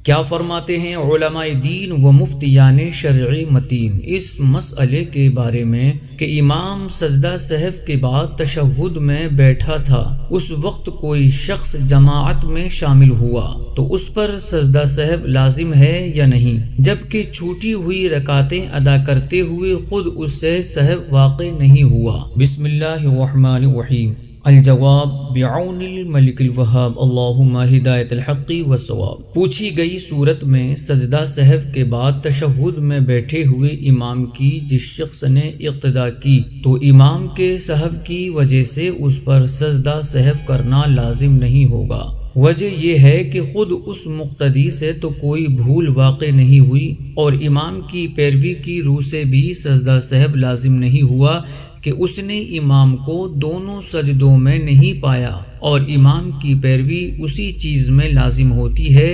کیا فرماتے ہیں علماء دین و مفتیان شرعی متین اس مسئلے کے بارے میں کہ امام سجدہ سہو کے بعد تشہد میں بیٹھا تھا، اس وقت کوئی شخص جماعت میں شامل ہوا تو اس پر سجدہ سہو لازم ہے یا نہیں، جبکہ چھوٹی ہوئی رکعتیں ادا کرتے ہوئے خود اس سے سہو واقع نہیں ہوا؟ بسم اللہ الرحمن الرحیم۔ الجواب بعون الملک الوہاب اللہم ہدایت الحق والصواب۔ پوچھی گئی صورت میں سجدہ سہو کے بعد تشہد میں بیٹھے ہوئے امام کی جس شخص نے اقتدا کی تو امام کے سہو کی وجہ سے اس پر سجدہ سہو کرنا لازم نہیں ہوگا۔ وجہ یہ ہے کہ خود اس مقتدی سے تو کوئی بھول واقع نہیں ہوئی اور امام کی پیروی کی روح سے بھی سجدہ سہو لازم نہیں ہوا کہ اس نے امام کو دونوں سجدوں میں نہیں پایا، اور امام کی پیروی اسی چیز میں لازم ہوتی ہے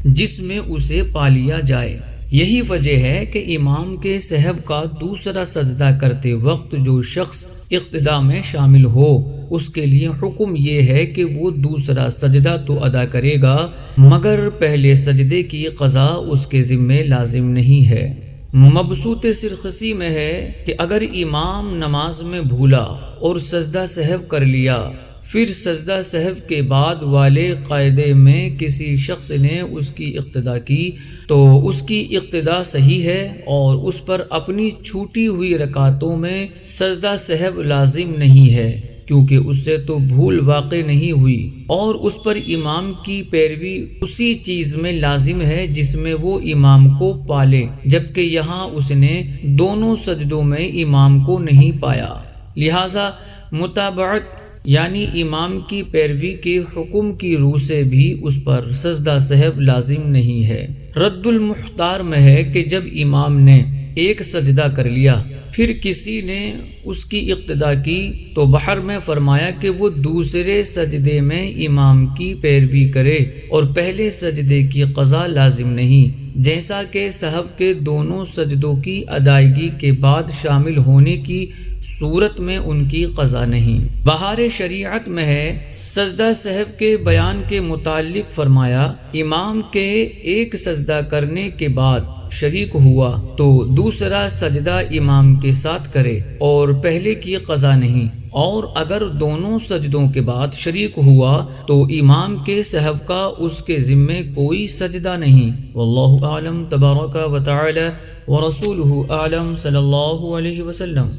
جس میں اسے پا لیا جائے۔ یہی وجہ ہے کہ امام کے سہو کا دوسرا سجدہ کرتے وقت جو شخص اقتدا میں شامل ہو اس کے لیے حکم یہ ہے کہ وہ دوسرا سجدہ تو ادا کرے گا مگر پہلے سجدے کی قضا اس کے ذمہ لازم نہیں ہے۔ مبسوط سرخسی میں ہے کہ اگر امام نماز میں بھولا اور سجدہ سہو کر لیا، پھر سجدہ سہو کے بعد والے قاعدے میں کسی شخص نے اس کی اقتدا کی تو اس کی اقتدا صحیح ہے اور اس پر اپنی چھوٹی ہوئی رکعتوں میں سجدہ سہو لازم نہیں ہے، کیونکہ اس سے تو بھول واقع نہیں ہوئی اور اس پر امام کی پیروی اسی چیز میں لازم ہے جس میں وہ امام کو پالے، جبکہ یہاں اس نے دونوں سجدوں میں امام کو نہیں پایا، لہذا متابعت یعنی امام کی پیروی کے حکم کی روح سے بھی اس پر سجدہ سہو لازم نہیں ہے۔ رد المختار میں ہے کہ جب امام نے ایک سجدہ کر لیا پھر کسی نے اس کی اقتدا کی تو بحر میں فرمایا کہ وہ دوسرے سجدے میں امام کی پیروی کرے اور پہلے سجدے کی قضا لازم نہیں، جیسا کہ سہو کے دونوں سجدوں کی ادائیگی کے بعد شامل ہونے کی صورت میں ان کی قضا نہیں۔ بہار شریعت میں ہے سجدہ سہو کے بیان کے متعلق فرمایا امام کے ایک سجدہ کرنے کے بعد شریک ہوا تو دوسرا سجدہ امام کے ساتھ کرے اور پہلے کی قضا نہیں، اور اگر دونوں سجدوں کے بعد شریک ہوا تو امام کے سہو کا اس کے ذمے کوئی سجدہ نہیں۔ واللہ اعلم تبارک و تعالی ورسولہ اعلم صلی اللہ علیہ وسلم۔